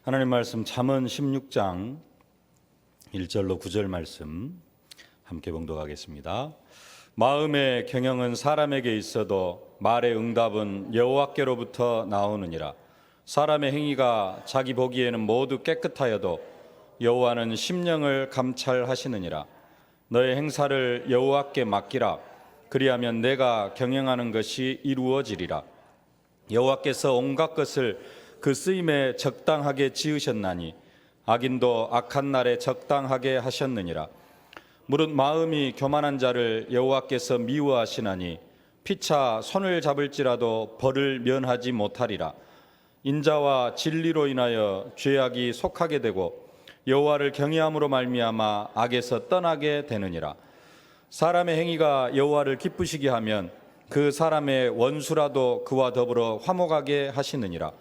하나님 말씀 잠언 16장 1절로 9절 말씀 함께 봉독하겠습니다. 마음의 경영은 사람에게 있어도 말의 응답은 여호와께로부터 나오느니라. 사람의 행위가 자기 보기에는 모두 깨끗하여도 여호와는 심령을 감찰하시느니라. 너의 행사를 여호와께 맡기라. 그리하면 내가 경영하는 것이 이루어지리라. 여호와께서 온갖 것을 그 쓰임에 적당하게 지으셨나니 악인도 악한 날에 적당하게 하셨느니라. 무릇 마음이 교만한 자를 여호와께서 미워하시나니 피차 손을 잡을지라도 벌을 면하지 못하리라. 인자와 진리로 인하여 죄악이 속하게 되고 여호와를 경외함으로 말미암아 악에서 떠나게 되느니라. 사람의 행위가 여호와를 기쁘시게 하면 그 사람의 원수라도 그와 더불어 화목하게 하시느니라.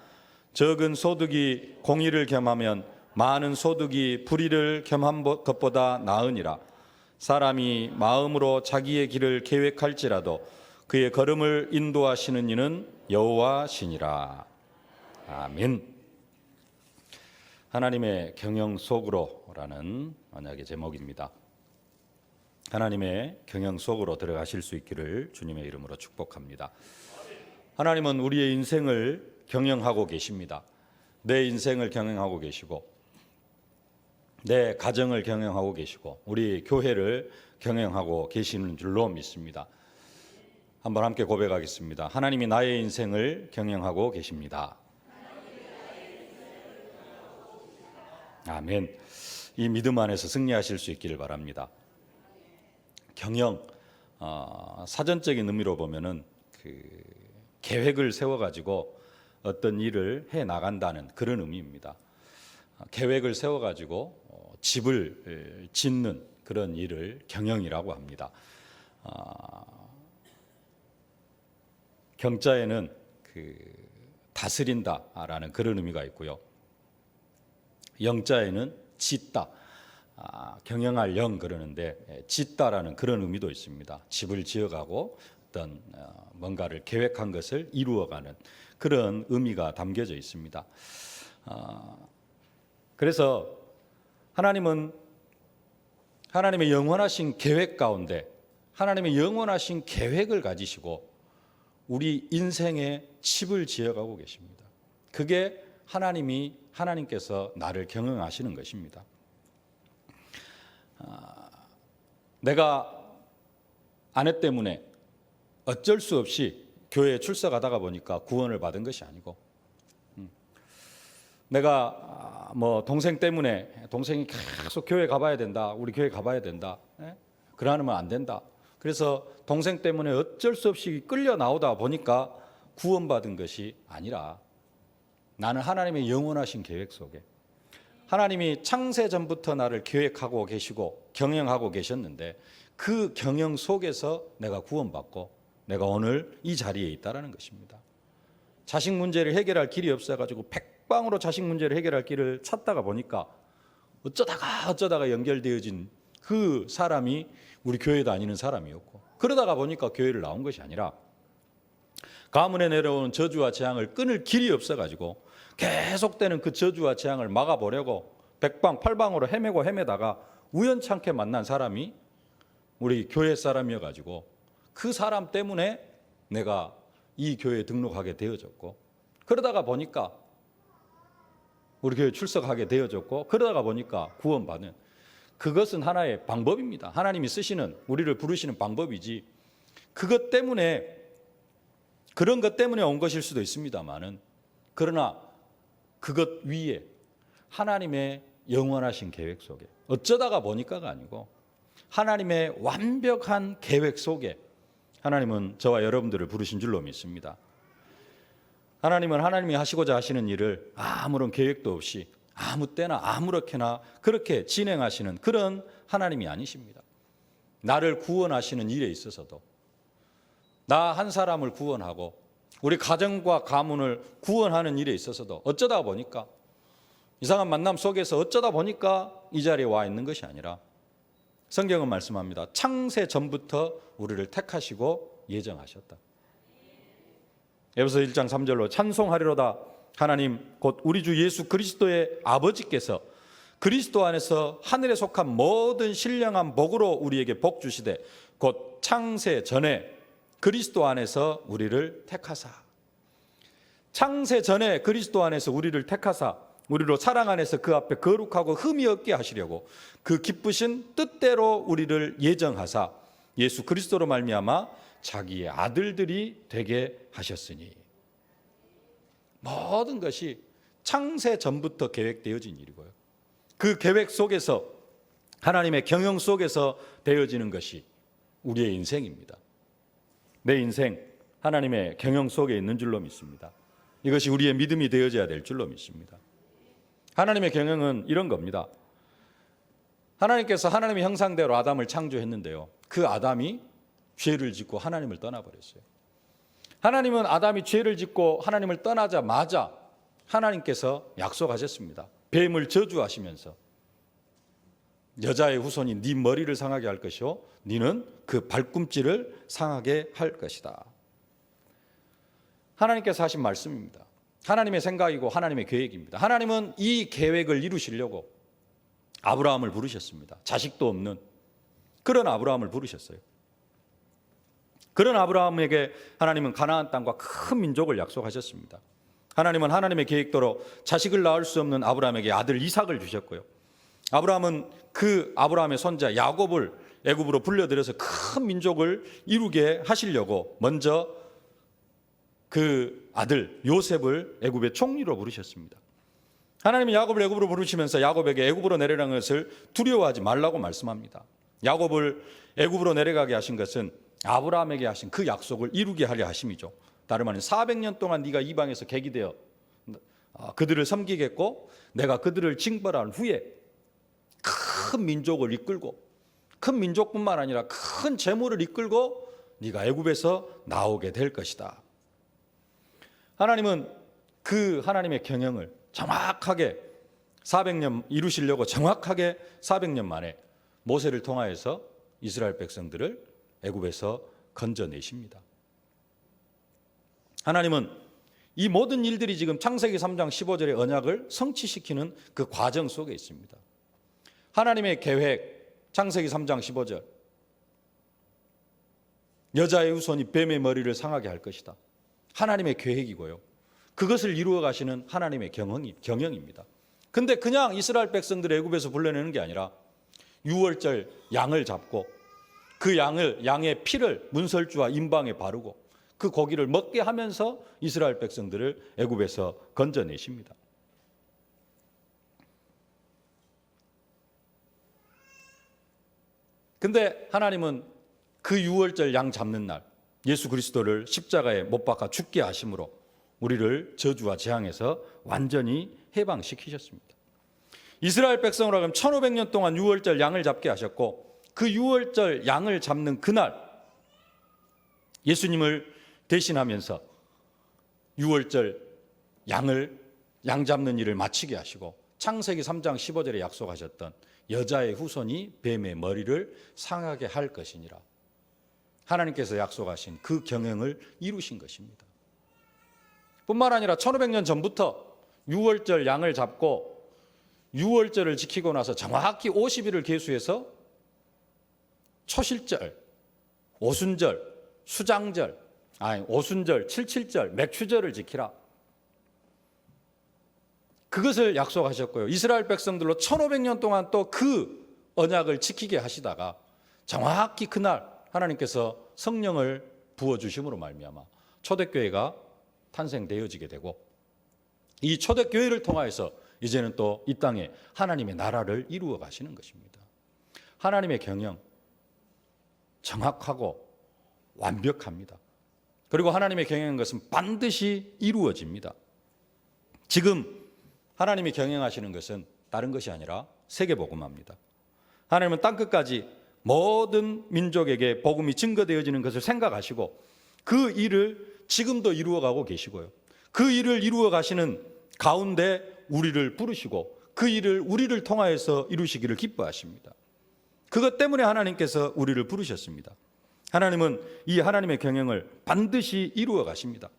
적은 소득이 공의를 겸하면 많은 소득이 불의를 겸한 것보다 나으니라. 사람이 마음으로 자기의 길을 계획할지라도 그의 걸음을 인도하시는 이는 여호와시니라. 아멘. 하나님의 경영 속으로라는 언약의 제목입니다. 하나님의 경영 속으로 들어가실 수 있기를 주님의 이름으로 축복합니다. 하나님은 우리의 인생을 경영하고 계십니다. 내 인생을 경영하고 계시고 내 가정을 경영하고 계시고 우리 교회를 경영하고 계시는 줄로 믿습니다. 한번 함께 고백하겠습니다. 하나님이 나의 인생을 경영하고 계십니다. 아멘. 이 믿음 안에서 승리하실 수 있기를 바랍니다. 경영, 사전적인 의미로 보면은 계획을 세워가지고 어떤 일을 해 나간다는 그런 의미입니다. 계획을 세워가지고 집을 짓는 그런 일을 경영이라고 합니다. 경자에는 다스린다라는 그런 의미가 있고요. 영자에는 짓다, 경영할 영 그러는데 짓다라는 그런 의미도 있습니다. 집을 지어가고 어떤 뭔가를 계획한 것을 이루어가는 그런 의미가 담겨져 있습니다. 그래서 하나님은 하나님의 영원하신 계획 가운데 하나님의 영원하신 계획을 가지시고 우리 인생에 집을 지어가고 계십니다. 그게 하나님께서 나를 경영하시는 것입니다. 내가 아내 때문에 어쩔 수 없이 교회에 출석하다가 보니까 구원을 받은 것이 아니고 내가 동생 때문에 동생이 계속 교회 가봐야 된다. 우리 교회 가봐야 된다. 그러면 안 된다. 그래서 동생 때문에 어쩔 수 없이 끌려 나오다 보니까 구원받은 것이 아니라 나는 하나님의 영원하신 계획 속에 하나님이 창세 전부터 나를 계획하고 계시고 경영하고 계셨는데 그 경영 속에서 내가 구원받고 내가 오늘 이 자리에 있다라는 것입니다. 자식 문제를 해결할 길이 없어가지고 백방으로 자식 문제를 해결할 길을 찾다가 보니까 어쩌다가 연결되어진 그 사람이 우리 교회 다니는 사람이었고 그러다가 보니까 교회를 나온 것이 아니라 가문에 내려오는 저주와 재앙을 끊을 길이 없어가지고 계속되는 그 저주와 재앙을 막아보려고 백방팔방으로 헤매다가 우연찮게 만난 사람이 우리 교회 사람이어가지고 그 사람 때문에 내가 이 교회에 등록하게 되어졌고 그러다가 보니까 우리 교회에 출석하게 되어졌고 그러다가 보니까 구원받는 그것은 하나의 방법입니다. 하나님이 쓰시는 우리를 부르시는 방법이지 그런 것 때문에 온 것일 수도 있습니다만은 그러나 그것 위에 하나님의 영원하신 계획 속에 어쩌다가 보니까가 아니고 하나님의 완벽한 계획 속에 하나님은 저와 여러분들을 부르신 줄로 믿습니다. 하나님은 하나님이 하시고자 하시는 일을 아무런 계획도 없이 아무 때나 아무렇게나 그렇게 진행하시는 그런 하나님이 아니십니다. 나를 구원하시는 일에 있어서도 나 한 사람을 구원하고 우리 가정과 가문을 구원하는 일에 있어서도 어쩌다 보니까 이상한 만남 속에서 어쩌다 보니까 이 자리에 와 있는 것이 아니라 성경은 말씀합니다. 창세 전부터 우리를 택하시고 예정하셨다. 에베소 1장 3절로 찬송하리로다 하나님 곧 우리 주 예수 그리스도의 아버지께서 그리스도 안에서 하늘에 속한 모든 신령한 복으로 우리에게 복 주시되 곧 창세 전에 그리스도 안에서 우리를 택하사, 창세 전에 그리스도 안에서 우리를 택하사 우리로 사랑 안에서 그 앞에 거룩하고 흠이 없게 하시려고 그 기쁘신 뜻대로 우리를 예정하사 예수 그리스도로 말미암아 자기의 아들들이 되게 하셨으니. 모든 것이 창세 전부터 계획되어진 일이고요. 그 계획 속에서 하나님의 경영 속에서 되어지는 것이 우리의 인생입니다. 내 인생 하나님의 경영 속에 있는 줄로 믿습니다. 이것이 우리의 믿음이 되어져야 될 줄로 믿습니다. 하나님의 경영은 이런 겁니다. 하나님께서 하나님의 형상대로 아담을 창조했는데요, 그 아담이 죄를 짓고 하나님을 떠나버렸어요. 하나님은 아담이 죄를 짓고 하나님을 떠나자마자 하나님께서 약속하셨습니다. 뱀을 저주하시면서 여자의 후손이 네 머리를 상하게 할 것이요 네는 그 발꿈치를 상하게 할 것이다. 하나님께서 하신 말씀입니다. 하나님의 생각이고 하나님의 계획입니다. 하나님은 이 계획을 이루시려고 아브라함을 부르셨습니다. 자식도 없는 그런 아브라함을 부르셨어요. 그런 아브라함에게 하나님은 가나안 땅과 큰 민족을 약속하셨습니다. 하나님은 하나님의 계획대로 자식을 낳을 수 없는 아브라함에게 아들 이삭을 주셨고요. 아브라함은 그 아브라함의 손자 야곱을 애굽으로 불려들여서 큰 민족을 이루게 하시려고 먼저 그 아들 요셉을 애굽의 총리로 부르셨습니다. 하나님은 야곱을 애굽으로 부르시면서 야곱에게 애굽으로 내려가는 것을 두려워하지 말라고 말씀합니다. 야곱을 애굽으로 내려가게 하신 것은 아브라함에게 하신 그 약속을 이루게 하려 하심이죠. 다름 아닌 400년 동안 네가 이방에서 객이되어 그들을 섬기겠고 내가 그들을 징벌한 후에 큰 민족을 이끌고, 큰 민족뿐만 아니라 큰 재물을 이끌고 네가 애굽에서 나오게 될 것이다. 하나님은 그 하나님의 경영을 정확하게 400년 이루시려고 정확하게 400년 만에 모세를 통하여서 이스라엘 백성들을 애굽에서 건져내십니다. 하나님은 이 모든 일들이 지금 창세기 3장 15절의 언약을 성취시키는 그 과정 속에 있습니다. 하나님의 계획, 창세기 3장 15절, 여자의 후손이 뱀의 머리를 상하게 할 것이다. 하나님의 계획이고요, 그것을 이루어 가시는 하나님의 경영입니다. 근데 그냥 이스라엘 백성들을 애굽에서 불러내는 게 아니라 유월절 양을 잡고 그 양의 피를 문설주와 임방에 바르고 그 고기를 먹게 하면서 이스라엘 백성들을 애굽에서 건져내십니다. 근데 하나님은 그 유월절 양 잡는 날 예수 그리스도를 십자가에 못 박아 죽게 하심으로 우리를 저주와 재앙에서 완전히 해방시키셨습니다. 이스라엘 백성으로 하여금 1500년 동안 유월절 양을 잡게 하셨고 그 유월절 양을 잡는 그날 예수님을 대신하면서 유월절 양 잡는 일을 마치게 하시고 창세기 3장 15절에 약속하셨던 여자의 후손이 뱀의 머리를 상하게 할 것이니라, 하나님께서 약속하신 그 경영을 이루신 것입니다. 뿐만 아니라 1500년 전부터 유월절 양을 잡고 유월절을 지키고 나서 정확히 50일을 계수해서 초실절, 오순절, 수장절, 오순절, 칠칠절, 맥추절을 지키라, 그것을 약속하셨고요. 이스라엘 백성들로 1500년 동안 또 그 언약을 지키게 하시다가 정확히 그날 하나님께서 성령을 부어주심으로 말미암아 초대교회가 탄생되어지게 되고 이 초대교회를 통하여서 이제는 또 이 땅에 하나님의 나라를 이루어 가시는 것입니다. 하나님의 경영 정확하고 완벽합니다. 그리고 하나님의 경영한 것은 반드시 이루어집니다. 지금 하나님이 경영하시는 것은 다른 것이 아니라 세계복음화입니다. 하나님은 땅끝까지 모든 민족에게 복음이 증거되어지는 것을 생각하시고 그 일을 지금도 이루어가고 계시고요, 그 일을 이루어 가시는 가운데 우리를 부르시고 그 일을 우리를 통하여서 이루시기를 기뻐하십니다. 그것 때문에 하나님께서 우리를 부르셨습니다. 하나님은 이 하나님의 경영을 반드시 이루어 가십니다.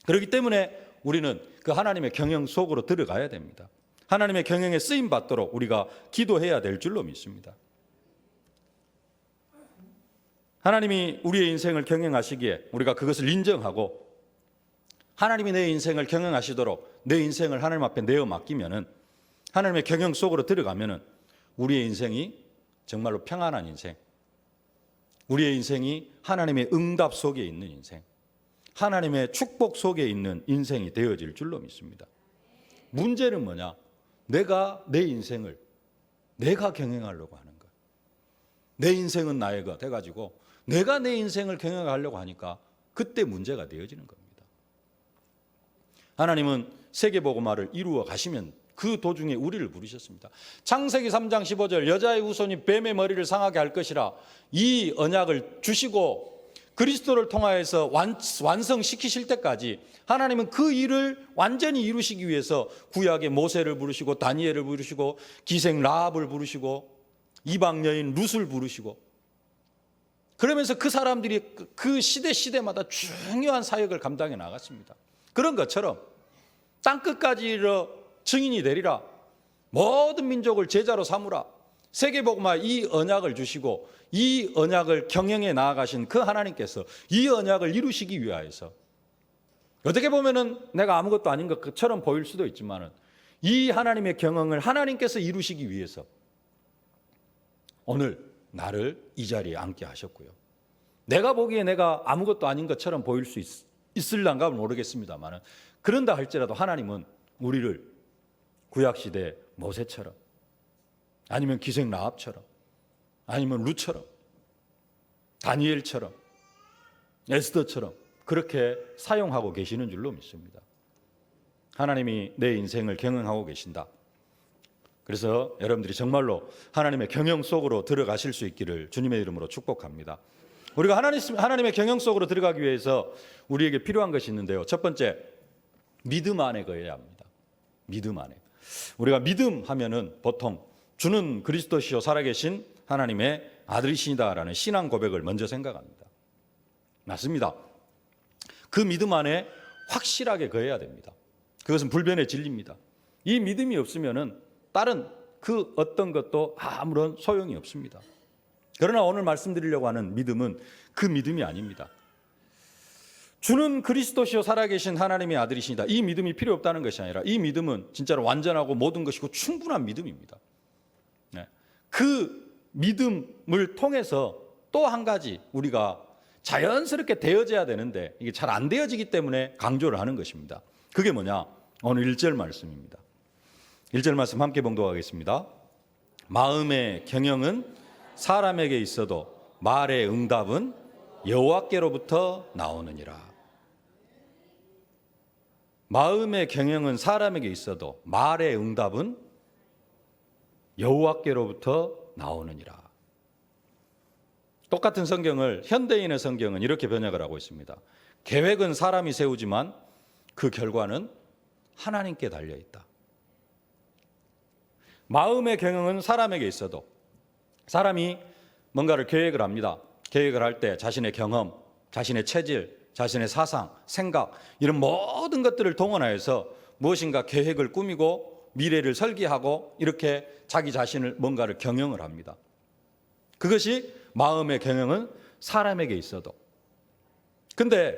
그렇기 때문에 우리는 그 하나님의 경영 속으로 들어가야 됩니다. 하나님의 경영에 쓰임 받도록 우리가 기도해야 될 줄로 믿습니다. 하나님이 우리의 인생을 경영하시기에 우리가 그것을 인정하고 하나님이 내 인생을 경영하시도록 내 인생을 하나님 앞에 내어 맡기면은 하나님의 경영 속으로 들어가면은 우리의 인생이 정말로 평안한 인생, 우리의 인생이 하나님의 응답 속에 있는 인생, 하나님의 축복 속에 있는 인생이 되어질 줄로 믿습니다. 문제는 뭐냐? 내가 내 인생을 내가 경영하려고 하는 것. 내 인생은 나의 것 해가지고 내가 내 인생을 경영하려고 하니까 그때 문제가 되어지는 겁니다. 하나님은 세계복음화를 이루어 가시면 그 도중에 우리를 부르셨습니다. 창세기 3장 15절 여자의 후손이 뱀의 머리를 상하게 할 것이라 이 언약을 주시고 그리스도를 통하여서 완성시키실 때까지 하나님은 그 일을 완전히 이루시기 위해서 구약의 모세를 부르시고 다니엘을 부르시고 기생 라합을 부르시고 이방 여인 룻을 부르시고 그러면서 그 사람들이 그 시대마다 중요한 사역을 감당해 나갔습니다. 그런 것처럼 땅끝까지 이르러 증인이 되리라. 모든 민족을 제자로 삼으라. 세계복음화 이 언약을 주시고 이 언약을 경영해 나아가신 그 하나님께서 이 언약을 이루시기 위하여서 어떻게 보면은 내가 아무것도 아닌 것처럼 보일 수도 있지만은 이 하나님의 경영을 하나님께서 이루시기 위해서 오늘 나를 이 자리에 앉게 하셨고요. 내가 보기에 내가 아무것도 아닌 것처럼 보일 수 있을란가 모르겠습니다만 그런다 할지라도 하나님은 우리를 구약시대 모세처럼 아니면 기생 라합처럼 아니면 룻처럼 다니엘처럼 에스더처럼 그렇게 사용하고 계시는 줄로 믿습니다. 하나님이 내 인생을 경영하고 계신다. 그래서 여러분들이 정말로 하나님의 경영 속으로 들어가실 수 있기를 주님의 이름으로 축복합니다. 우리가 하나님의 경영 속으로 들어가기 위해서 우리에게 필요한 것이 있는데요. 첫 번째, 믿음 안에 거해야 합니다. 믿음 안에. 우리가 믿음 하면은 보통 주는 그리스도시요 살아계신 하나님의 아들이시다라는 신앙 고백을 먼저 생각합니다. 맞습니다. 그 믿음 안에 확실하게 거해야 됩니다. 그것은 불변의 진리입니다. 이 믿음이 없으면은 다른 그 어떤 것도 아무런 소용이 없습니다. 그러나 오늘 말씀드리려고 하는 믿음은 그 믿음이 아닙니다. 주는 그리스도시요 살아계신 하나님의 아들이시다. 이 믿음이 필요 없다는 것이 아니라 이 믿음은 진짜로 완전하고 모든 것이고 충분한 믿음입니다. 그 믿음을 통해서 또 한 가지 우리가 자연스럽게 되어져야 되는데 이게 잘 안 되어지기 때문에 강조를 하는 것입니다. 그게 뭐냐? 오늘 1절 말씀입니다. 1절 말씀 함께 봉독하겠습니다. 마음의 경영은 사람에게 있어도 말의 응답은 여호와께로부터 나오느니라. 마음의 경영은 사람에게 있어도 말의 응답은 여호와께로부터 나오느니라. 똑같은 성경을 현대인의 성경은 이렇게 번역을 하고 있습니다. 계획은 사람이 세우지만 그 결과는 하나님께 달려 있다. 마음의 경영은 사람에게 있어도 사람이 뭔가를 계획을 합니다. 계획을 할 때 자신의 경험, 자신의 체질, 자신의 사상, 생각 이런 모든 것들을 동원하여서 무엇인가 계획을 꾸미고 미래를 설계하고 이렇게 자기 자신을 뭔가를 경영을 합니다. 그것이 마음의 경영은 사람에게 있어도. 근데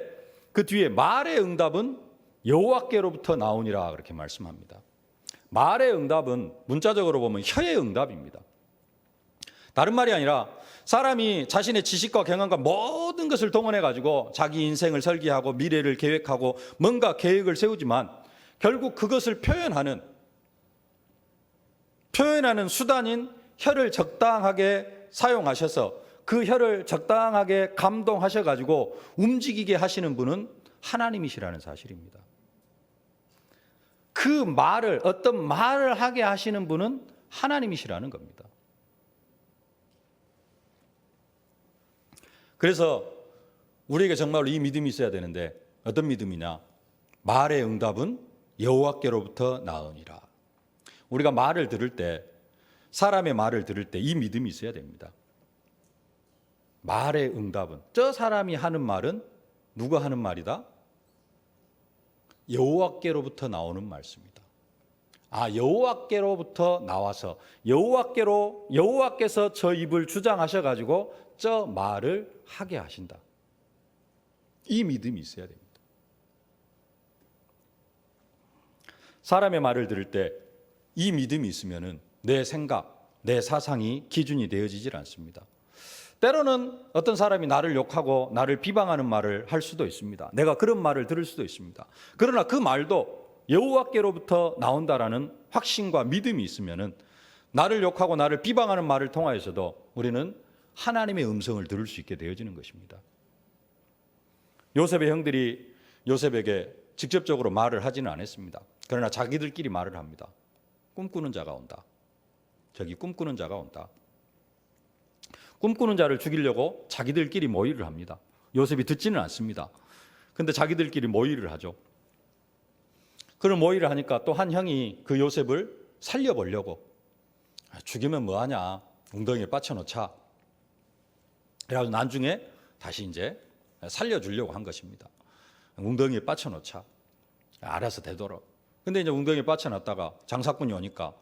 그 뒤에 말의 응답은 여호와께로부터 나오니라 그렇게 말씀합니다. 말의 응답은 문자적으로 보면 혀의 응답입니다. 다른 말이 아니라 사람이 자신의 지식과 경험과 모든 것을 동원해 가지고 자기 인생을 설계하고 미래를 계획하고 뭔가 계획을 세우지만 결국 그것을 표현하는 수단인 혀를 적당하게 사용하셔서 그 혀를 적당하게 감동하셔 가지고 움직이게 하시는 분은 하나님이시라는 사실입니다. 그 말을 어떤 말을 하게 하시는 분은 하나님이시라는 겁니다. 그래서 우리에게 정말로 이 믿음이 있어야 되는데 어떤 믿음이냐? 말의 응답은 여호와께로부터 나오니라. 우리가 말을 들을 때 사람의 말을 들을 때 이 믿음이 있어야 됩니다. 말의 응답은 저 사람이 하는 말은 누가 하는 말이다? 여호와께로부터 나오는 말씀이다. 여호와께로부터 나와서 여호와께서 저 입을 주장하셔 가지고 저 말을 하게 하신다. 이 믿음이 있어야 됩니다. 사람의 말을 들을 때 이 믿음이 있으면은 내 생각, 내 사상이 기준이 되어지질 않습니다. 때로는 어떤 사람이 나를 욕하고 나를 비방하는 말을 할 수도 있습니다. 내가 그런 말을 들을 수도 있습니다. 그러나 그 말도 여호와께로부터 나온다라는 확신과 믿음이 있으면은 나를 욕하고 나를 비방하는 말을 통하여서도 우리는 하나님의 음성을 들을 수 있게 되어지는 것입니다. 요셉의 형들이 요셉에게 직접적으로 말을 하지는 않았습니다. 그러나 자기들끼리 말을 합니다. 꿈꾸는 자가 온다. 저기 꿈꾸는 자가 온다. 꿈꾸는 자를 죽이려고 자기들끼리 모의를 합니다. 요셉이 듣지는 않습니다. 그런데 자기들끼리 모의를 하죠. 그런 모의를 하니까 또 한 형이 그 요셉을 살려보려고, 죽이면 뭐하냐, 웅덩이에 빠쳐놓자. 그래가지고 나중에 다시 이제 살려주려고 한 것입니다. 웅덩이에 빠쳐놓자. 알아서 되도록. 근데 이제 웅덩이에 빠쳐놨다가 장사꾼이 오니까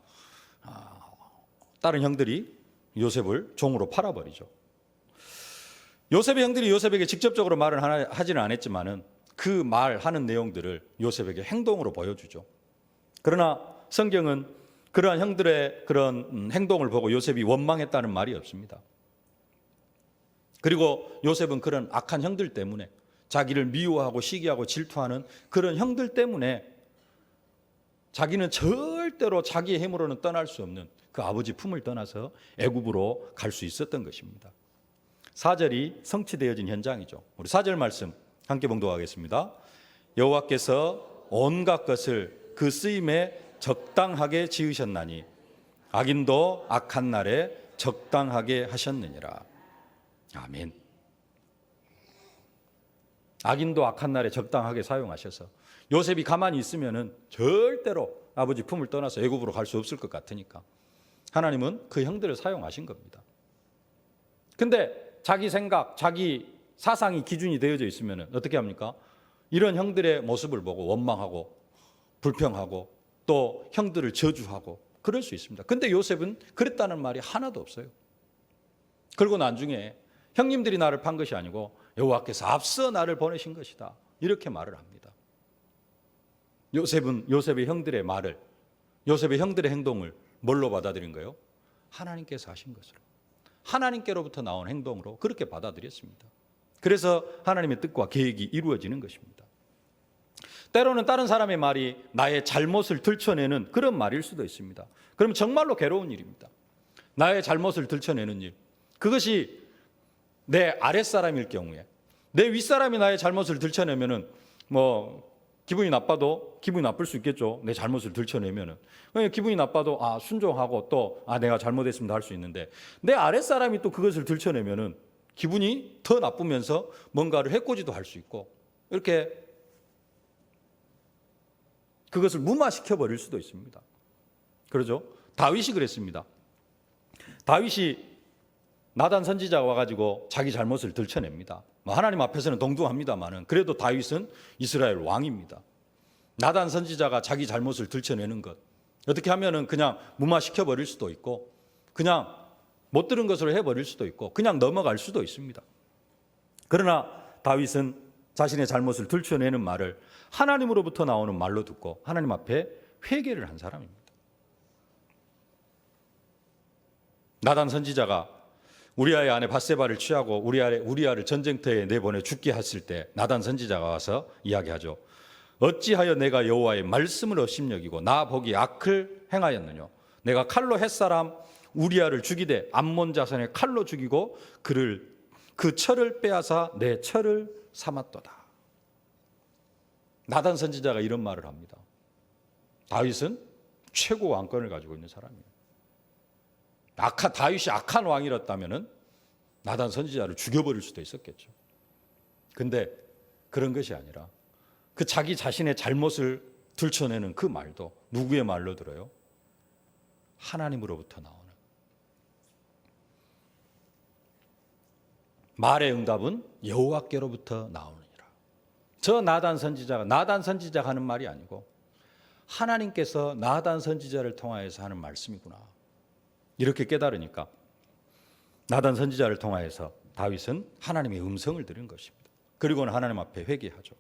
다른 형들이 요셉을 종으로 팔아버리죠. 요셉의 형들이 요셉에게 직접적으로 말을 하지는 않았지만은 그 말하는 내용들을 요셉에게 행동으로 보여주죠. 그러나 성경은 그러한 형들의 그런 행동을 보고 요셉이 원망했다는 말이 없습니다. 그리고 요셉은 그런 악한 형들 때문에, 자기를 미워하고 시기하고 질투하는 그런 형들 때문에 자기는 절대로 자기의 힘으로는 떠날 수 없는 그 아버지 품을 떠나서 애굽으로 갈 수 있었던 것입니다. 4절이 성취되어진 현장이죠. 우리 4절 말씀 함께 봉독하겠습니다. 여호와께서 온갖 것을 그 쓰임에 적당하게 지으셨나니 악인도 악한 날에 적당하게 하셨느니라. 아멘. 악인도 악한 날에 적당하게 사용하셔서 요셉이 가만히 있으면은 절대로 아버지 품을 떠나서 애굽으로 갈 수 없을 것 같으니까 하나님은 그 형들을 사용하신 겁니다. 근데 자기 생각, 자기 사상이 기준이 되어져 있으면은 어떻게 합니까? 이런 형들의 모습을 보고 원망하고 불평하고 또 형들을 저주하고 그럴 수 있습니다. 근데 요셉은 그랬다는 말이 하나도 없어요. 그리고 나중에 형님들이 나를 판 것이 아니고 여호와께서 앞서 나를 보내신 것이다. 이렇게 말을 합니다. 요셉은 요셉의 형들의 말을, 요셉의 형들의 행동을 뭘로 받아들인 거예요? 하나님께서 하신 것으로, 하나님께로부터 나온 행동으로 그렇게 받아들였습니다. 그래서 하나님의 뜻과 계획이 이루어지는 것입니다. 때로는 다른 사람의 말이 나의 잘못을 들춰내는 그런 말일 수도 있습니다. 그러면 정말로 괴로운 일입니다. 나의 잘못을 들춰내는 일, 그것이 내 아랫사람일 경우에, 내 윗사람이 나의 잘못을 들춰내면은 기분이 나빠도 기분이 나쁠 수 있겠죠. 내 잘못을 들춰내면은 기분이 나빠도 순종하고 또 내가 잘못했습니다 할 수 있는데, 내 아랫사람이 또 그것을 들춰내면은 기분이 더 나쁘면서 뭔가를 해코지도 할 수 있고, 이렇게 그것을 무마시켜 버릴 수도 있습니다. 그러죠? 다윗이 그랬습니다. 다윗이 나단 선지자가 와가지고 자기 잘못을 들춰냅니다. 하나님 앞에서는 동등합니다만은 그래도 다윗은 이스라엘 왕입니다. 나단 선지자가 자기 잘못을 들춰내는 것, 어떻게 하면은 그냥 무마시켜 버릴 수도 있고, 그냥 못 들은 것으로 해버릴 수도 있고, 그냥 넘어갈 수도 있습니다. 그러나 다윗은 자신의 잘못을 들춰내는 말을 하나님으로부터 나오는 말로 듣고 하나님 앞에 회개를 한 사람입니다. 나단 선지자가 우리아의 아내 밧세바를 취하고 우리아를 전쟁터에 내보내 죽게 했을 때 나단 선지자가 와서 이야기하죠. 어찌하여 내가 여호와의 말씀을 업신여기고 나 보기 악을 행하였느냐. 내가 칼로 햇사람 우리아를 죽이되 암몬 자손의 칼로 죽이고 그 철을 빼앗아 내 철을 삼았도다. 나단 선지자가 이런 말을 합니다. 다윗은 최고 왕권을 가지고 있는 사람이에요. 다윗이 악한 왕이었다면 나단 선지자를 죽여버릴 수도 있었겠죠. 근데 그런 것이 아니라 그 자기 자신의 잘못을 들춰내는 그 말도 누구의 말로 들어요? 하나님으로부터 나오는. 말의 응답은 여호와께로부터 나오느니라. 저 나단 선지자가 하는 말이 아니고 하나님께서 나단 선지자를 통하여서 하는 말씀이구나. 이렇게 깨달으니까 나단 선지자를 통하여서 다윗은 하나님의 음성을 들은 것입니다. 그리고는 하나님 앞에 회개하죠.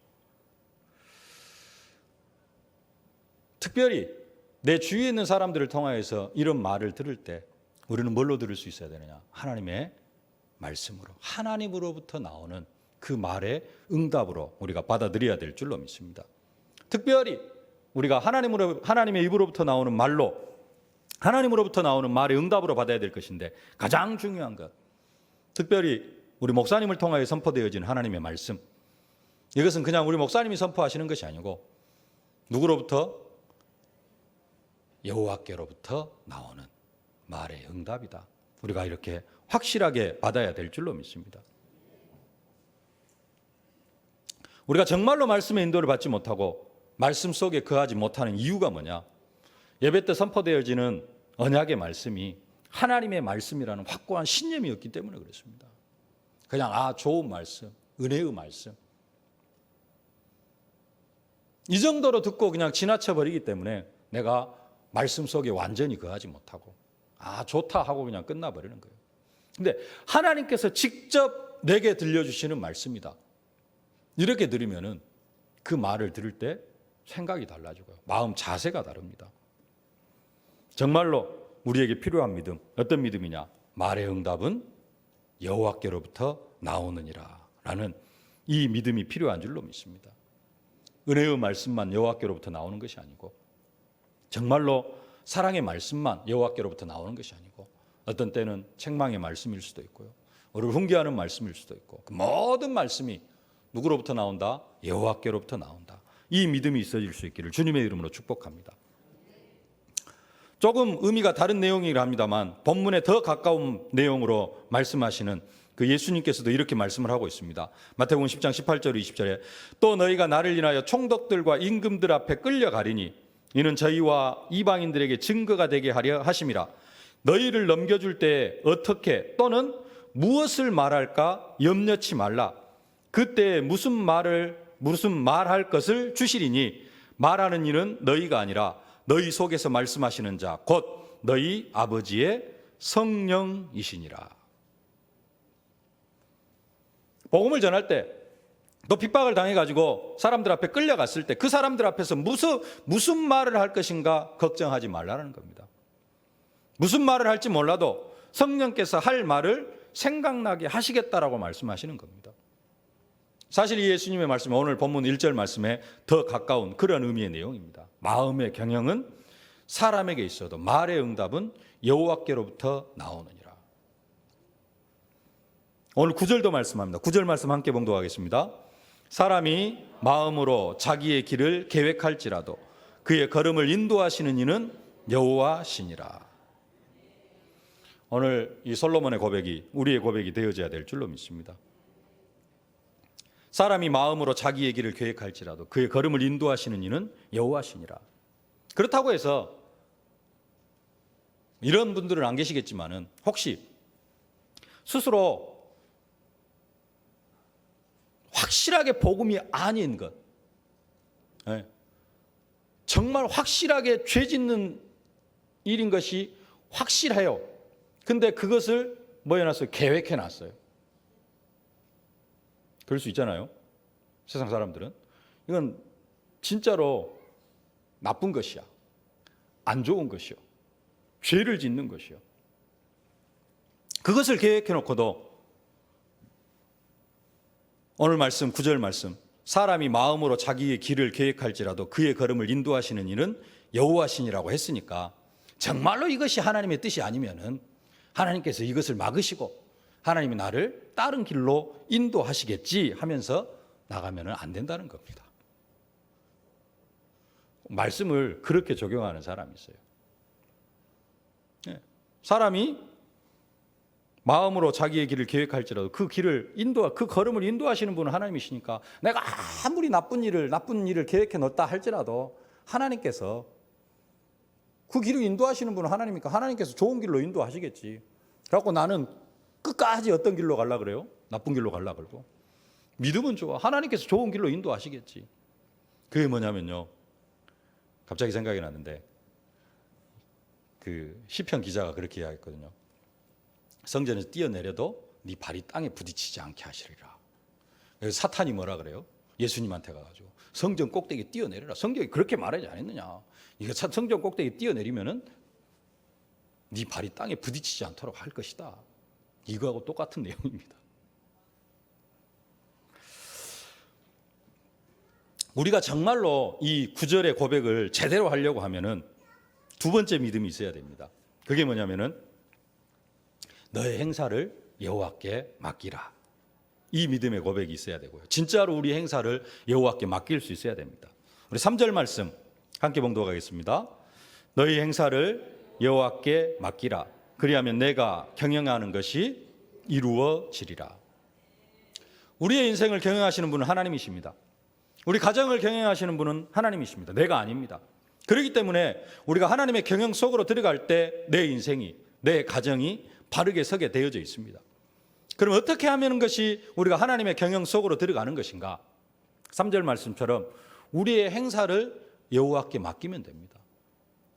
특별히 내 주위에 있는 사람들을 통하여서 이런 말을 들을 때 우리는 뭘로 들을 수 있어야 되느냐? 하나님의 말씀으로, 하나님으로부터 나오는 그 말의 응답으로 우리가 받아들여야 될 줄로 믿습니다. 특별히 우리가 하나님의 입으로부터 나오는 말로, 하나님으로부터 나오는 말의 응답으로 받아야 될 것인데, 가장 중요한 것, 특별히 우리 목사님을 통하여 선포되어진 하나님의 말씀, 이것은 그냥 우리 목사님이 선포하시는 것이 아니고 누구로부터? 여호와께로부터 나오는 말의 응답이다. 우리가 이렇게 확실하게 받아야 될 줄로 믿습니다. 우리가 정말로 말씀의 인도를 받지 못하고 말씀 속에 거하지 못하는 이유가 뭐냐? 예배 때 선포되어지는 언약의 말씀이 하나님의 말씀이라는 확고한 신념이 없기 때문에 그렇습니다. 그냥 좋은 말씀, 은혜의 말씀, 이 정도로 듣고 그냥 지나쳐 버리기 때문에 내가 말씀 속에 완전히 거하지 못하고 좋다 하고 그냥 끝나버리는 거예요. 근데 하나님께서 직접 내게 들려주시는 말씀이다. 이렇게 들으면은 그 말을 들을 때 생각이 달라지고요. 마음 자세가 다릅니다. 정말로 우리에게 필요한 믿음, 어떤 믿음이냐? 말의 응답은 여호와께로부터 나오느니라 라는 이 믿음이 필요한 줄로 믿습니다. 은혜의 말씀만 여호와께로부터 나오는 것이 아니고 정말로 사랑의 말씀만 여호와께로부터 나오는 것이 아니고 어떤 때는 책망의 말씀일 수도 있고요. 우리를 훈계하는 말씀일 수도 있고 그 모든 말씀이 누구로부터 나온다? 여호와께로부터 나온다. 이 믿음이 있어질 수 있기를 주님의 이름으로 축복합니다. 조금 의미가 다른 내용이긴 합니다만 본문에 더 가까운 내용으로 말씀하시는 그 예수님께서도 이렇게 말씀을 하고 있습니다. 마태복음 10장 18절 20절에 또 너희가 나를 인하여 총독들과 임금들 앞에 끌려가리니 이는 저희와 이방인들에게 증거가 되게 하려 하심이라. 너희를 넘겨줄 때 어떻게 또는 무엇을 말할까 염려치 말라. 그때 무슨 말할 것을 주시리니 말하는 이는 너희가 아니라 너희 속에서 말씀하시는 자 곧 너희 아버지의 성령이시니라. 복음을 전할 때 또 핍박을 당해가지고 사람들 앞에 끌려갔을 때 그 사람들 앞에서 무슨 말을 할 것인가 걱정하지 말라는 겁니다. 무슨 말을 할지 몰라도 성령께서 할 말을 생각나게 하시겠다라고 말씀하시는 겁니다. 사실 이 예수님의 말씀은 오늘 본문 1절 말씀에 더 가까운 그런 의미의 내용입니다. 마음의 경영은 사람에게 있어도 말의 응답은 여호와께로부터 나오느니라. 오늘 9절도 말씀합니다. 9절 말씀 함께 봉독하겠습니다. 사람이 마음으로 자기의 길을 계획할지라도 그의 걸음을 인도하시는 이는 여호와시니라. 오늘 이 솔로몬의 고백이 우리의 고백이 되어져야 될 줄로 믿습니다. 사람이 마음으로 자기의 길을 계획할지라도 그의 걸음을 인도하시는 이는 여호와시니라. 그렇다고 해서 이런 분들은 안 계시겠지만은 혹시 스스로 확실하게 복음이 아닌 것, 정말 확실하게 죄 짓는 일인 것이 확실해요. 근데 그것을 뭐 해놨어요? 계획해놨어요. 그럴 수 있잖아요. 세상 사람들은. 이건 진짜로 나쁜 것이야. 안 좋은 것이요. 죄를 짓는 것이요. 그것을 계획해놓고도 오늘 말씀 9절 말씀 사람이 마음으로 자기의 길을 계획할지라도 그의 걸음을 인도하시는 이는 여호와시니라고 했으니까 정말로 이것이 하나님의 뜻이 아니면은 하나님께서 이것을 막으시고 하나님이 나를 다른 길로 인도하시겠지 하면서 나가면 안 된다는 겁니다. 말씀을 그렇게 적용하는 사람이 있어요. 사람이 마음으로 자기의 길을 계획할지라도 그 걸음을 인도하시는 분은 하나님이시니까 내가 아무리 나쁜 일을 계획해 놓았다 할지라도 하나님께서 그 길을 인도하시는 분은 하나님이니까 하나님께서 좋은 길로 인도하시겠지. 그래갖고 나는 끝까지 어떤 길로 가려고 그래요? 나쁜 길로 가려고 그러고. 믿으면 좋아. 하나님께서 좋은 길로 인도하시겠지. 그게 뭐냐면요. 갑자기 생각이 났는데 그 시편 기자가 그렇게 이야기했거든요. 성전에서 뛰어내려도 네 발이 땅에 부딪히지 않게 하시리라. 그래서 사탄이 뭐라 그래요? 예수님한테 가가지고 성전 꼭대기 뛰어내려라. 성경이 그렇게 말하지 않았느냐. 이거 성전 꼭대기 뛰어내리면은 네 발이 땅에 부딪히지 않도록 할 것이다. 이거하고 똑같은 내용입니다. 우리가 정말로 이 구절의 고백을 제대로 하려고 하면은 두 번째 믿음이 있어야 됩니다. 그게 뭐냐면은 너의 행사를 여호와께 맡기라. 이 믿음의 고백이 있어야 되고요. 진짜로 우리 행사를 여호와께 맡길 수 있어야 됩니다. 우리 3절 말씀 함께 봉독하겠습니다. 너희 행사를 여호와께 맡기라. 그리하면 내가 경영하는 것이 이루어지리라. 우리의 인생을 경영하시는 분은 하나님이십니다. 우리 가정을 경영하시는 분은 하나님이십니다. 내가 아닙니다. 그렇기 때문에 우리가 하나님의 경영 속으로 들어갈 때 내 인생이, 내 가정이 바르게 서게 되어져 있습니다. 그럼 어떻게 하면 것이 우리가 하나님의 경영 속으로 들어가는 것인가? 3절 말씀처럼 우리의 행사를 여호와께 맡기면 됩니다.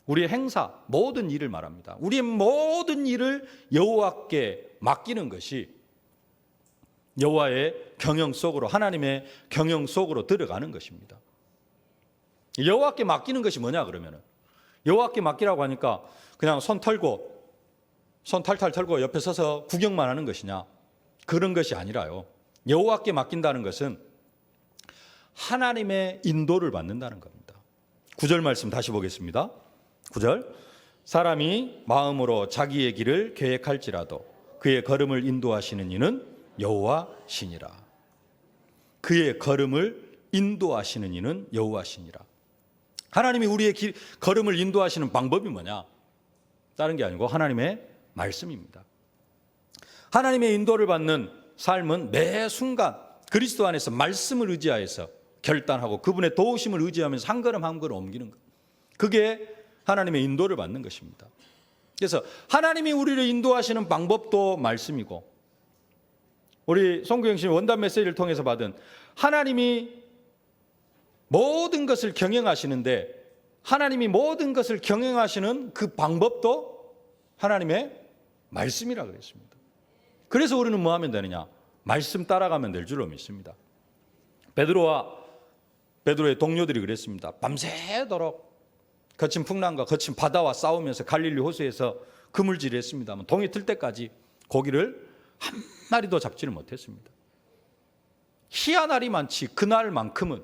우리의 행사, 모든 일을 말합니다. 우리의 모든 일을 여호와께 맡기는 것이 여호와의 경영 속으로, 하나님의 경영 속으로 들어가는 것입니다. 여호와께 맡기는 것이 뭐냐 그러면은, 여호와께 맡기라고 하니까 그냥 손 탈탈 털고 옆에 서서 구경만 하는 것이냐? 그런 것이 아니라요. 여호와께 맡긴다는 것은 하나님의 인도를 받는다는 겁니다. 9절 말씀 다시 보겠습니다. 9절, 사람이 마음으로 자기의 길을 계획할지라도 그의 걸음을 인도하시는 이는 여호와시니라. 그의 걸음을 인도하시는 이는 여호와시니라. 하나님이 우리의 걸음을 인도하시는 방법이 뭐냐? 다른 게 아니고 하나님의 말씀입니다. 하나님의 인도를 받는 삶은 매 순간 그리스도 안에서 말씀을 의지하여서 결단하고 그분의 도우심을 의지하면서 한 걸음 한 걸음 옮기는 것. 그게 하나님의 인도를 받는 것입니다. 그래서 하나님이 우리를 인도하시는 방법도 말씀이고, 우리 송구영 씨 원단 메시지를 통해서 받은 하나님이 모든 것을 경영하시는데 하나님이 모든 것을 경영하시는 그 방법도 하나님의 말씀이라 그랬습니다. 그래서 우리는 뭐 하면 되느냐? 말씀 따라가면 될 줄로 믿습니다. 베드로의 동료들이 그랬습니다. 밤새도록 거친 풍랑과 거친 바다와 싸우면서 갈릴리 호수에서 그물질을 했습니다만 동이 틀 때까지 고기를 한 마리도 잡지를 못했습니다. 희한하리 많지 그날만큼은,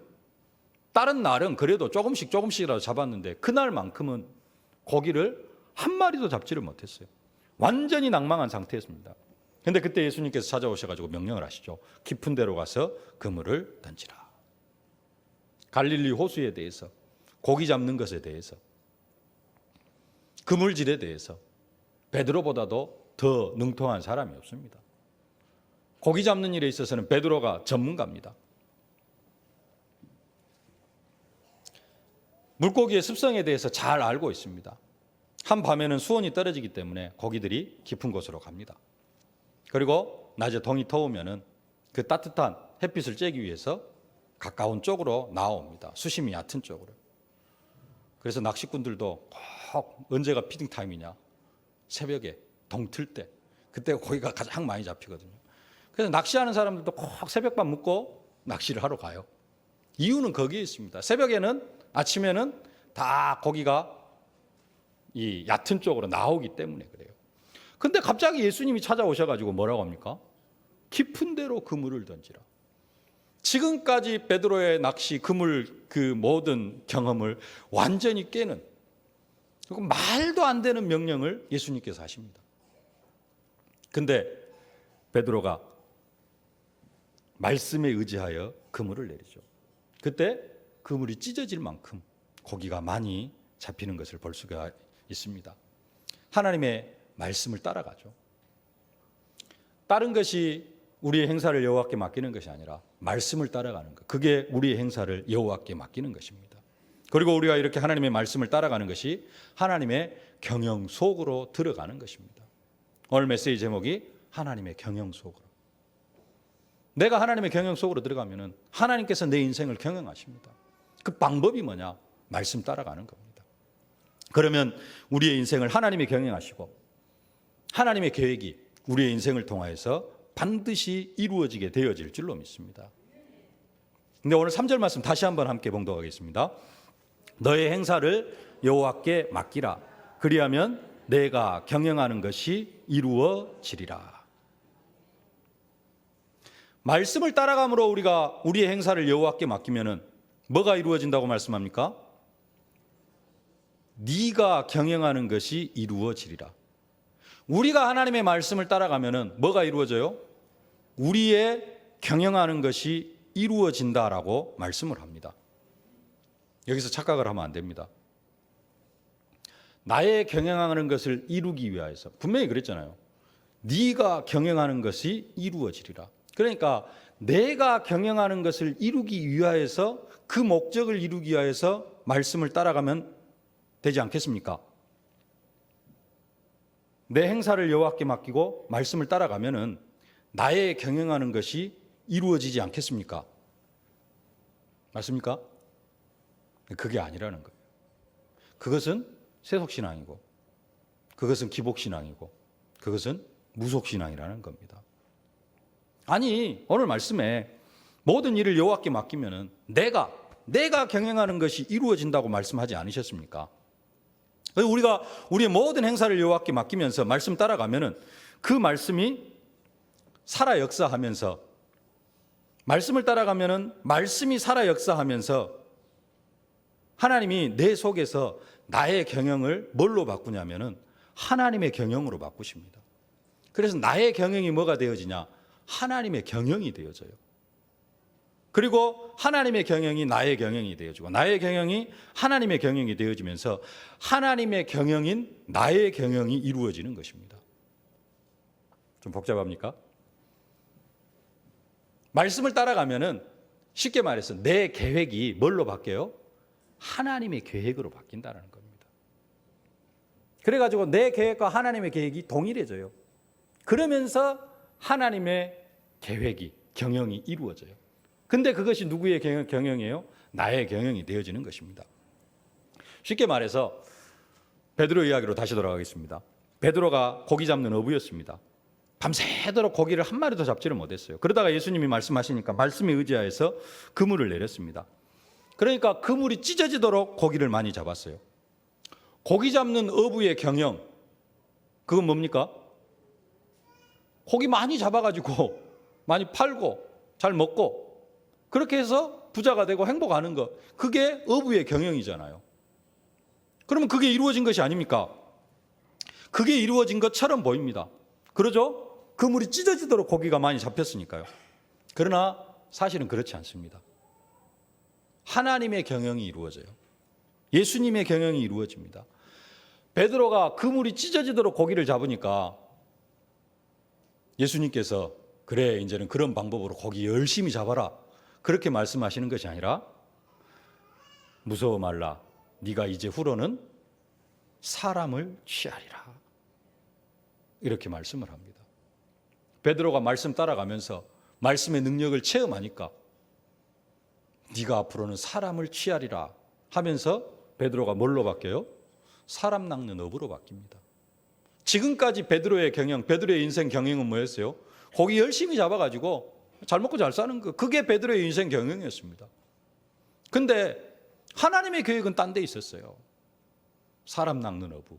다른 날은 그래도 조금씩이라도 잡았는데 그날만큼은 고기를 한 마리도 잡지를 못했어요. 완전히 낭망한 상태였습니다. 그런데 그때 예수님께서 찾아오셔가지고 명령을 하시죠. 깊은 데로 가서 그물을 던지라. 갈릴리 호수에 대해서, 고기 잡는 것에 대해서, 그물질에 대해서 베드로보다도 더 능통한 사람이 없습니다. 고기 잡는 일에 있어서는 베드로가 전문가입니다. 물고기의 습성에 대해서 잘 알고 있습니다. 한밤에는 수온이 떨어지기 때문에 고기들이 깊은 곳으로 갑니다. 그리고 낮에 동이 더우면은 그 따뜻한 햇빛을 쬐기 위해서 가까운 쪽으로 나옵니다. 수심이 얕은 쪽으로. 그래서 낚시꾼들도 꼭 언제가 피딩 타임이냐? 새벽에 동 틀 때. 그때 고기가 가장 많이 잡히거든요. 그래서 낚시하는 사람들도 꼭 새벽밥 먹고 낚시를 하러 가요. 이유는 거기에 있습니다. 새벽에는, 아침에는 다 고기가 이 얕은 쪽으로 나오기 때문에 그래요. 근데 갑자기 예수님이 찾아오셔가지고 뭐라고 합니까? 깊은 데로 그물을 던지라. 지금까지 베드로의 낚시, 그물, 그 모든 경험을 완전히 깨는, 그리고 말도 안 되는 명령을 예수님께서 하십니다. 근데 베드로가 말씀에 의지하여 그물을 내리죠. 그때 그물이 찢어질 만큼 고기가 많이 잡히는 것을 볼 수가 있습니다. 하나님의 말씀을 따라가죠. 다른 것이 우리의 행사를 여호와께 맡기는 것이 아니라 말씀을 따라가는 것, 그게 우리의 행사를 여호와께 맡기는 것입니다. 그리고 우리가 이렇게 하나님의 말씀을 따라가는 것이 하나님의 경영 속으로 들어가는 것입니다. 오늘 메시지 제목이 하나님의 경영 속으로. 내가 하나님의 경영 속으로 들어가면은 하나님께서 내 인생을 경영하십니다. 그 방법이 뭐냐? 말씀 따라가는 겁니다. 그러면 우리의 인생을 하나님이 경영하시고 하나님의 계획이 우리의 인생을 통하여서 반드시 이루어지게 되어질 줄로 믿습니다. 근데 오늘 3절 말씀 다시 한번 함께 봉독하겠습니다. 너의 행사를 여호와께 맡기라. 그리하면 내가 경영하는 것이 이루어지리라. 말씀을 따라감으로 우리가 우리의 행사를 여호와께 맡기면은 뭐가 이루어진다고 말씀합니까? 네가 경영하는 것이 이루어지리라. 우리가 하나님의 말씀을 따라가면은 뭐가 이루어져요? 우리의 경영하는 것이 이루어진다라고 말씀을 합니다. 여기서 착각을 하면 안 됩니다. 나의 경영하는 것을 이루기 위하여서 분명히 그랬잖아요. 네가 경영하는 것이 이루어지리라. 그러니까 내가 경영하는 것을 이루기 위하여서 그 목적을 이루기 위하여서 말씀을 따라가면 되지 않겠습니까? 내 행사를 여호와께 맡기고 말씀을 따라가면은 나의 경영하는 것이 이루어지지 않겠습니까? 맞습니까? 그게 아니라는 거예요. 그것은 세속신앙이고 그것은 기복신앙이고 그것은 무속신앙이라는 겁니다. 아니 오늘 말씀에 모든 일을 여호와께 맡기면은 내가 경영하는 것이 이루어진다고 말씀하지 않으셨습니까? 우리가 우리의 모든 행사를 여호와께 맡기면서 말씀 따라가면은 그 말씀이 살아 역사하면서 말씀을 따라가면은 말씀이 살아 역사하면서 하나님이 내 속에서 나의 경영을 뭘로 바꾸냐면은 하나님의 경영으로 바꾸십니다. 그래서 나의 경영이 뭐가 되어지냐? 하나님의 경영이 되어져요. 그리고 하나님의 경영이 나의 경영이 되어지고 나의 경영이 하나님의 경영이 되어지면서 하나님의 경영인 나의 경영이 이루어지는 것입니다. 좀 복잡합니까? 말씀을 따라가면은 쉽게 말해서 내 계획이 뭘로 바뀌어요? 하나님의 계획으로 바뀐다는 겁니다. 그래가지고 내 계획과 하나님의 계획이 동일해져요. 그러면서 하나님의 계획이 경영이 이루어져요. 근데 그것이 누구의 경영이에요? 나의 경영이 되어지는 것입니다. 쉽게 말해서 베드로 이야기로 다시 돌아가겠습니다. 베드로가 고기 잡는 어부였습니다. 밤새도록 고기를 한 마리도 잡지를 못했어요. 그러다가 예수님이 말씀하시니까 말씀에 의지하여서 그물을 내렸습니다. 그러니까 그물이 찢어지도록 고기를 많이 잡았어요. 고기 잡는 어부의 경영, 그건 뭡니까? 고기 많이 잡아가지고 많이 팔고 잘 먹고 그렇게 해서 부자가 되고 행복하는 것, 그게 어부의 경영이잖아요. 그러면 그게 이루어진 것이 아닙니까? 그게 이루어진 것처럼 보입니다. 그러죠? 그물이 찢어지도록 고기가 많이 잡혔으니까요. 그러나 사실은 그렇지 않습니다. 하나님의 경영이 이루어져요. 예수님의 경영이 이루어집니다. 베드로가 그물이 찢어지도록 고기를 잡으니까 예수님께서 그래 이제는 그런 방법으로 고기 열심히 잡아라 그렇게 말씀하시는 것이 아니라 무서워 말라 네가 이제 후로는 사람을 취하리라 이렇게 말씀을 합니다. 베드로가 말씀 따라가면서 말씀의 능력을 체험하니까 네가 앞으로는 사람을 취하리라 하면서 베드로가 뭘로 바뀌어요? 사람 낚는 어부로 바뀝니다. 지금까지 베드로의 경영, 베드로의 인생 경영은 뭐였어요? 고기 열심히 잡아가지고 잘 먹고 잘 사는 거, 그게 베드로의 인생 경영이었습니다. 근데 하나님의 계획은 딴 데 있었어요. 사람 낚는 어부.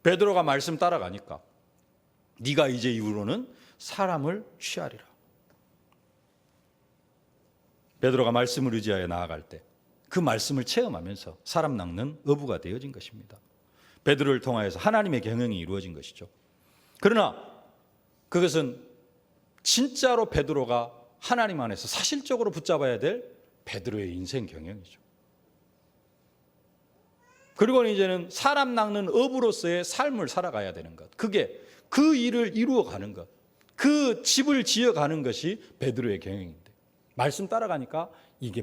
베드로가 말씀 따라가니까 네가 이제 이후로는 사람을 취하리라. 베드로가 말씀을 의지하여 나아갈 때 그 말씀을 체험하면서 사람 낚는 어부가 되어진 것입니다. 베드로를 통하여서 하나님의 경영이 이루어진 것이죠. 그러나 그것은 진짜로 베드로가 하나님 안에서 사실적으로 붙잡아야 될 베드로의 인생 경영이죠. 그리고 이제는 사람 낚는 어부로서의 삶을 살아가야 되는 것. 그게 그 일을 이루어가는 것. 그 집을 지어가는 것이 베드로의 경영인데 말씀 따라가니까 이게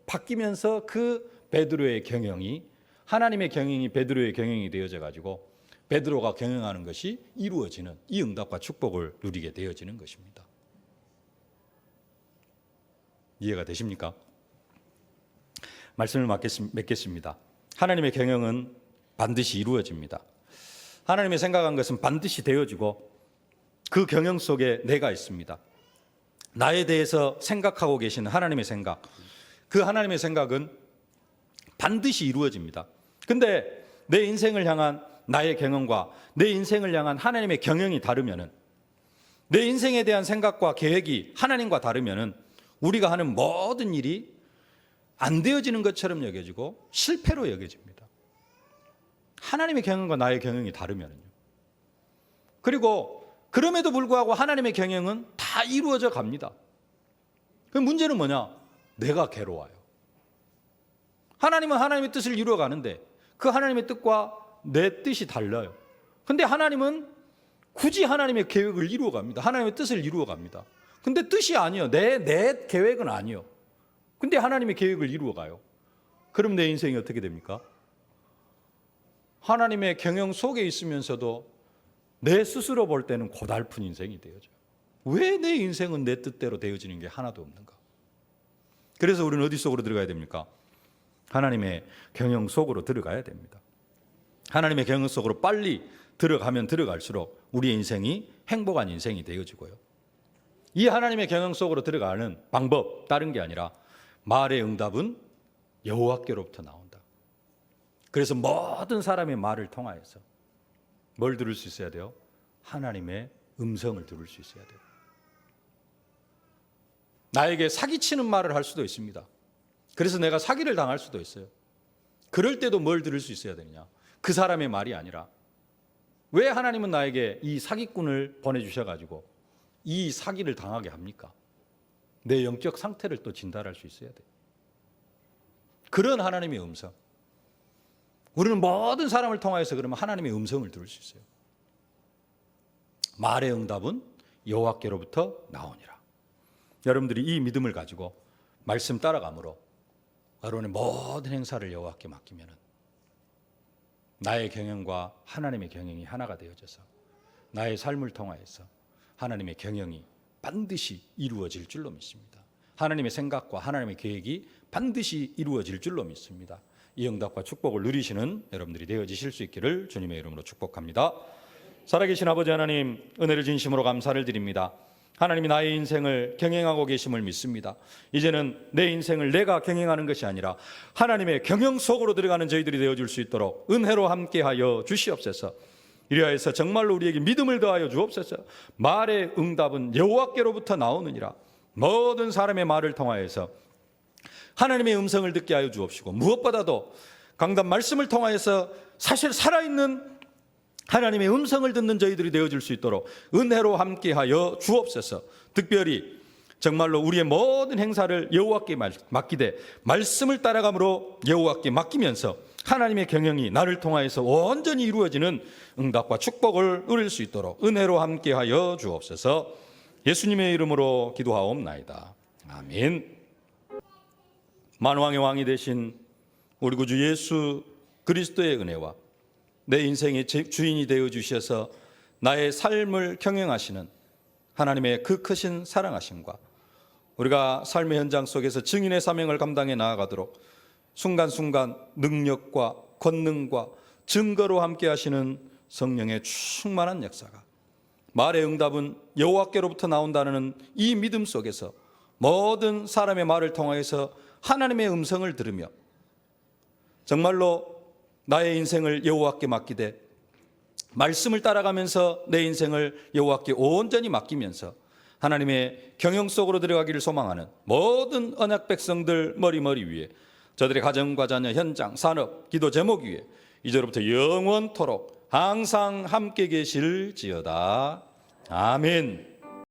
바뀌면서 그 베드로의 경영이 하나님의 경영이 베드로의 경영이 되어져 가지고 베드로가 경영하는 것이 이루어지는 이 응답과 축복을 누리게 되어지는 것입니다. 이해가 되십니까? 말씀을 맺겠습니다. 하나님의 경영은 반드시 이루어집니다. 하나님이 생각한 것은 반드시 되어지고 그 경영 속에 내가 있습니다. 나에 대해서 생각하고 계시는 하나님의 생각, 그 하나님의 생각은 반드시 이루어집니다. 근데 내 인생을 향한 나의 경영과 내 인생을 향한 하나님의 경영이 다르면은, 내 인생에 대한 생각과 계획이 하나님과 다르면은 우리가 하는 모든 일이 안 되어지는 것처럼 여겨지고 실패로 여겨집니다. 하나님의 경영과 나의 경영이 다르면요. 그리고 그럼에도 불구하고 하나님의 경영은 다 이루어져 갑니다. 그 문제는 뭐냐? 내가 괴로워요. 하나님은 하나님의 뜻을 이루어 가는데 그 하나님의 뜻과 내 뜻이 달라요. 근데 하나님은 굳이 하나님의 계획을 이루어 갑니다. 하나님의 뜻을 이루어 갑니다. 근데 뜻이 아니요. 내 계획은 아니요. 근데 하나님의 계획을 이루어 가요. 그럼 내 인생이 어떻게 됩니까? 하나님의 경영 속에 있으면서도 내 스스로 볼 때는 고달픈 인생이 되어져요. 왜 내 인생은 내 뜻대로 되어지는 게 하나도 없는가? 그래서 우리는 어디 속으로 들어가야 됩니까? 하나님의 경영 속으로 들어가야 됩니다. 하나님의 경영 속으로 빨리 들어가면 들어갈수록 우리의 인생이 행복한 인생이 되어지고요. 이 하나님의 경영 속으로 들어가는 방법, 다른 게 아니라 말의 응답은 여호와께로부터 나온다. 그래서 모든 사람의 말을 통하여서 뭘 들을 수 있어야 돼요? 하나님의 음성을 들을 수 있어야 돼요. 나에게 사기치는 말을 할 수도 있습니다. 그래서 내가 사기를 당할 수도 있어요. 그럴 때도 뭘 들을 수 있어야 되느냐? 그 사람의 말이 아니라, 왜 하나님은 나에게 이 사기꾼을 보내주셔가지고 이 사기를 당하게 합니까? 내 영적 상태를 또 진단할 수 있어야 돼요. 그런 하나님의 음성. 우리는 모든 사람을 통하여서 그러면 하나님의 음성을 들을 수 있어요. 말의 응답은 여호와께로부터 나오니라. 여러분들이 이 믿음을 가지고 말씀 따라감으로 여러분의 모든 행사를 여호와께 맡기면 나의 경영과 하나님의 경영이 하나가 되어져서 나의 삶을 통하여서 하나님의 경영이 반드시 이루어질 줄로 믿습니다. 하나님의 생각과 하나님의 계획이 반드시 이루어질 줄로 믿습니다. 이 응답과 축복을 누리시는 여러분들이 되어지실 수 있기를 주님의 이름으로 축복합니다. 살아계신 아버지 하나님, 은혜를 진심으로 감사를 드립니다. 하나님이 나의 인생을 경영하고 계심을 믿습니다. 이제는 내 인생을 내가 경영하는 것이 아니라 하나님의 경영 속으로 들어가는 저희들이 되어줄 수 있도록 은혜로 함께하여 주시옵소서. 이리하여서 정말로 우리에게 믿음을 더하여 주옵소서. 말의 응답은 여호와께로부터 나오느니라. 모든 사람의 말을 통하여서 하나님의 음성을 듣게 하여 주옵시고, 무엇보다도 강단 말씀을 통하여서 사실 살아있는 하나님의 음성을 듣는 저희들이 되어줄 수 있도록 은혜로 함께하여 주옵소서. 특별히 정말로 우리의 모든 행사를 여호와께 맡기되 말씀을 따라감으로 여호와께 맡기면서 하나님의 경영이 나를 통하여서 온전히 이루어지는 응답과 축복을 누릴 수 있도록 은혜로 함께하여 주옵소서. 예수님의 이름으로 기도하옵나이다. 아멘. 만왕의 왕이 되신 우리 구주 예수 그리스도의 은혜와 내 인생의 주인이 되어 주셔서 나의 삶을 경영하시는 하나님의 그 크신 사랑하심과 우리가 삶의 현장 속에서 증인의 사명을 감당해 나아가도록 순간순간 능력과 권능과 증거로 함께 하시는 성령의 충만한 역사가, 말의 응답은 여호와께로부터 나온다는 이 믿음 속에서 모든 사람의 말을 통하여서 하나님의 음성을 들으며 정말로 나의 인생을 여호와께 맡기되 말씀을 따라가면서 내 인생을 여호와께 온전히 맡기면서 하나님의 경영 속으로 들어가기를 소망하는 모든 언약 백성들 머리 위에, 저들의 가정과 자녀, 현장, 산업, 기도 제목 위에 이제로부터 영원토록 항상 함께 계실지어다. 아멘.